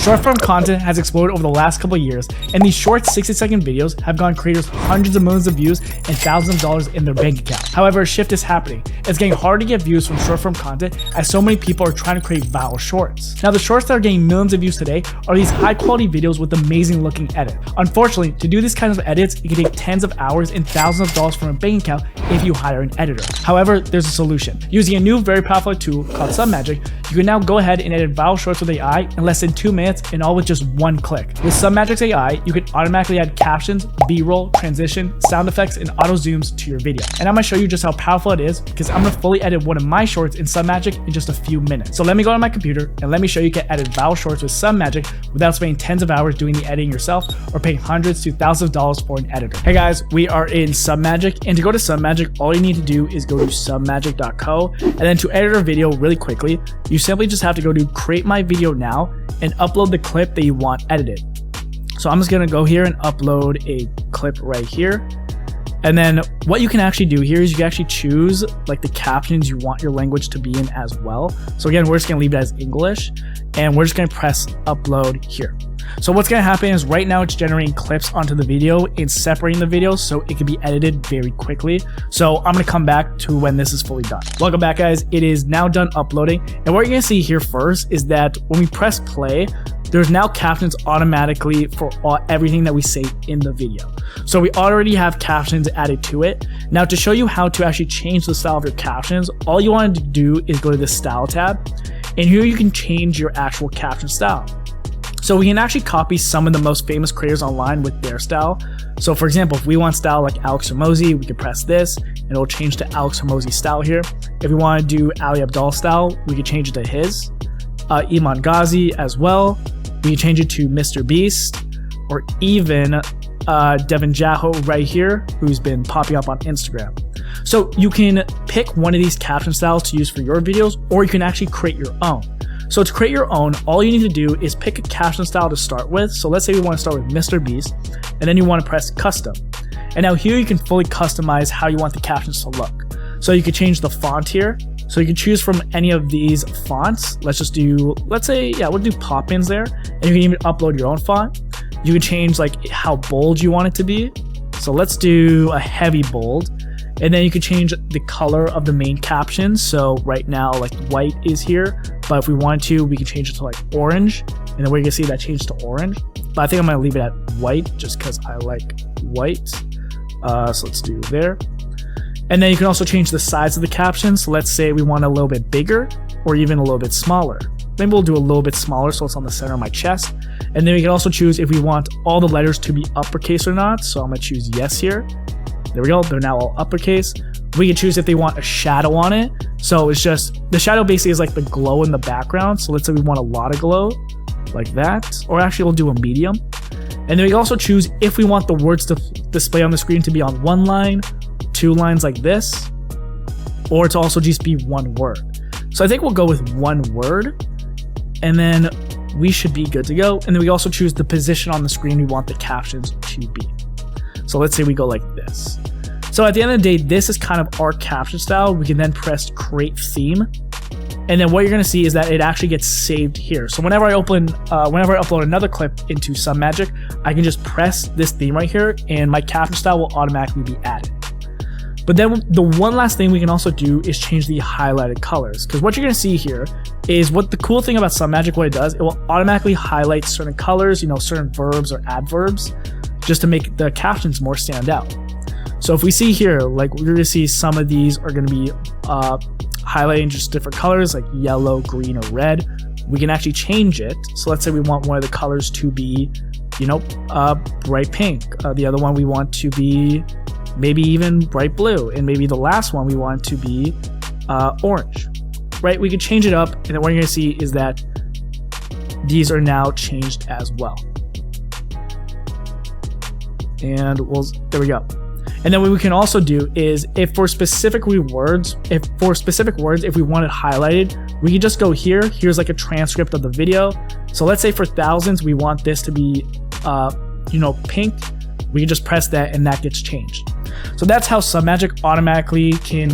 Short form content has exploded over the last couple of years, and these short 60-second videos have gotten creators hundreds of millions of views and thousands of dollars in their bank account. However, a shift is happening. It's getting hard to get views from short form content as so many people are trying to create viral shorts. Now, the shorts that are getting millions of views today are these high quality videos with amazing looking edit. Unfortunately, to do these kinds of edits, it can take tens of hours and thousands of dollars from a bank account if you hire an editor. However, there's a solution. Using a new very powerful tool called Submagic, you can now go ahead and edit viral shorts with AI in less than 2 minutes and all with just one click. With Submagic's AI, you can automatically add captions, B-roll, transition, sound effects, and auto zooms to your video. And I'm gonna show you just how powerful it is because I'm gonna fully edit one of my shorts in Submagic in just a few minutes. So let me go on my computer and let me show you can edit viral shorts with Submagic without spending tens of hours doing the editing yourself or paying hundreds to thousands of dollars for an editor. Hey guys, we are in Submagic, and to go to Submagic, all you need to do is go to submagic.co, and then to edit a video really quickly, you simply just have to go to create my video now and upload the clip that you want edited. So I'm just gonna go here and upload a clip right here. And then what you can actually do here is you can actually choose like the captions you want your language to be in as well. So again, we're just gonna leave it as English, and we're just gonna press upload here. So what's gonna happen is right now it's generating clips onto the video and separating the video so it can be edited very quickly. So I'm gonna come back to when this is fully done. Welcome back guys, it is now done uploading. And what you're gonna see here first is that when we press play, there's now captions automatically for everything that we say in the video. So we already have captions added to it. Now to show you how to actually change the style of your captions, all you want to do is go to the style tab, and here you can change your actual caption style. So we can actually copy some of the most famous creators online with their style. So for example, if we want style like Alex Hormozi, we can press this and it'll change to Alex Hormozi style here. If we want to do Ali Abdaal style, we can change it to his. Iman Ghazi as well. We can change it to Mr. Beast, or even Devin Jaho right here, who's been popping up on Instagram. So you can pick one of these caption styles to use for your videos, or you can actually create your own. So to create your own, all you need to do is pick a caption style to start with. So let's say we want to start with Mr. Beast, and then you want to press custom. And now here you can fully customize how you want the captions to look. So you can change the font here. So you can choose from any of these fonts. Let's just do, let's say, yeah, we'll do Poppins there. And you can even upload your own font. You can change like how bold you want it to be. So let's do a heavy bold. And then you can change the color of the main caption. So right now, like white is here, but if we want to, we can change it to like orange. And then we're gonna see that change to orange. But I think I'm gonna leave it at white just because I like white. So let's do there. And then you can also change the size of the caption. So let's say we want a little bit bigger or even a little bit smaller. Maybe we'll do a little bit smaller so it's on the center of my chest. And then we can also choose if we want all the letters to be uppercase or not. So I'm gonna choose yes here. There we go, they're now all uppercase. We can choose if they want a shadow on it. So it's just, the shadow basically is like the glow in the background. So let's say we want a lot of glow, like that. Or actually we'll do a medium. And then we can also choose if we want the words to display on the screen to be on one line, 2 lines like this, or to also just be one word. So I think we'll go with one word, and then we should be good to go. And then we also choose the position on the screen we want the captions to be. So let's say we go like this. So at the end of the day, this is kind of our caption style. We can then press create theme. And then what you're gonna see is that it actually gets saved here. So whenever I upload another clip into Submagic, I can just press this theme right here and my caption style will automatically be added. But then the one last thing we can also do is change the highlighted colors. Because what you're gonna see here is what the cool thing about Submagic, what it does, it will automatically highlight certain colors, you know, certain verbs or adverbs, just to make the captions more stand out. So if we see here, like we're gonna see some of these are gonna be highlighting just different colors like yellow, green, or red. We can actually change it. So let's say we want one of the colors to be, you know, bright pink. The other one we want to be maybe even bright blue. And maybe the last one we want to be orange, right? We can change it up, and then what you're gonna see is that these are now changed as well. And there we go. And then what we can also do is if for specific words, if we want it highlighted, we can just go here. Here's like a transcript of the video. So let's say for thousands, we want this to be, you know, pink. We can just press that and that gets changed. So that's how Submagic automatically can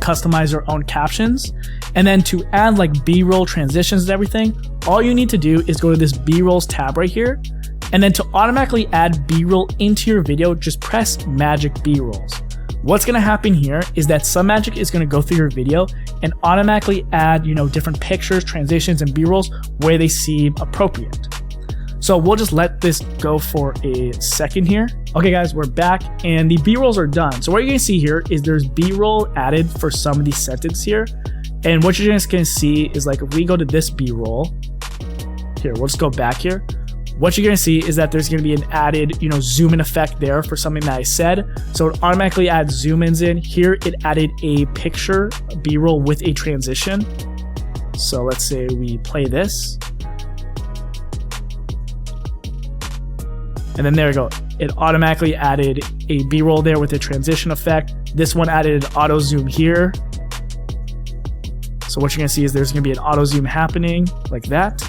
customize your own captions. And then to add like B-roll transitions and everything, all you need to do is go to this B-rolls tab right here. And then to automatically add B-roll into your video, just press Magic B-rolls. What's gonna happen here is that Submagic is gonna go through your video and automatically add, different pictures, transitions, and B-rolls where they seem appropriate. So we'll just let this go for a second here. Okay guys, we're back and the B-rolls are done. So what you're gonna see here is there's B-roll added for some of these sentences here. And what you're just gonna see is like, if we go to this B-roll, here, we'll just go back here. What you're gonna see is that there's gonna be an added, zoom in effect there for something that I said. So it automatically adds zoom ins in. Here it added a picture, B-roll with a transition. So let's say we play this. And then there we go. It automatically added a B-roll there with a transition effect. This one added an auto zoom here. So what you're gonna see is there's gonna be an auto zoom happening like that.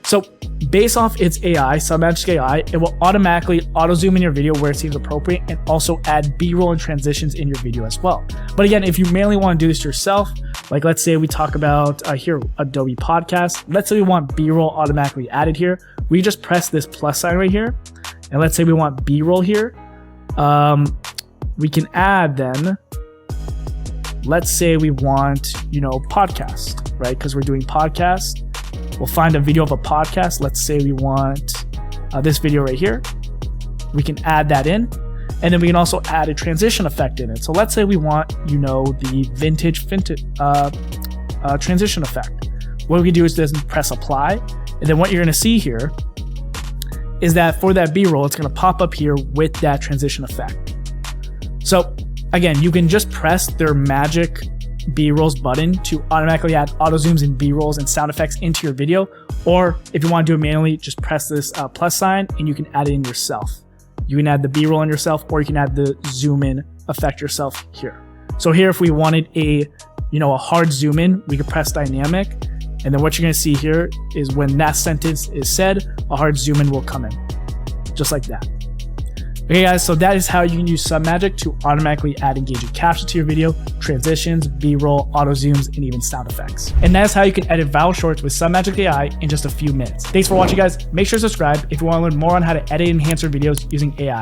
So based off its AI, Submagic AI, it will automatically auto zoom in your video where it seems appropriate and also add B-roll and transitions in your video as well. But again, if you mainly want to do this yourself, like let's say we talk about here, Adobe Podcast. Let's say we want B-roll automatically added here. We just press this plus sign right here. And let's say we want B-roll here. We can add then, let's say we want, podcast, right? Because we're doing podcast. We'll find a video of a podcast. Let's say we want this video right here. We can add that in. And then we can also add a transition effect in it. So let's say we want, the vintage transition effect. What we can do is just press apply. And then what you're gonna see here is that for that B-roll, it's gonna pop up here with that transition effect. So again, you can just press their magic B-rolls button to automatically add auto zooms and B-rolls and sound effects into your video. Or if you want to do it manually, just press this plus sign and you can add it in yourself. You can add the B-roll in yourself, or you can add the zoom in effect yourself here. So here, if we wanted a hard zoom in, we could press dynamic. And then what you're going to see here is when that sentence is said, a hard zoom in will come in, just like that. Okay guys, so that is how you can use Submagic to automatically add engaging captions to your video, transitions, B-roll, auto zooms, and even sound effects. And that is how you can edit viral shorts with Submagic AI in just a few minutes. Thanks for watching guys. Make sure to subscribe if you want to learn more on how to edit and enhance your videos using AI.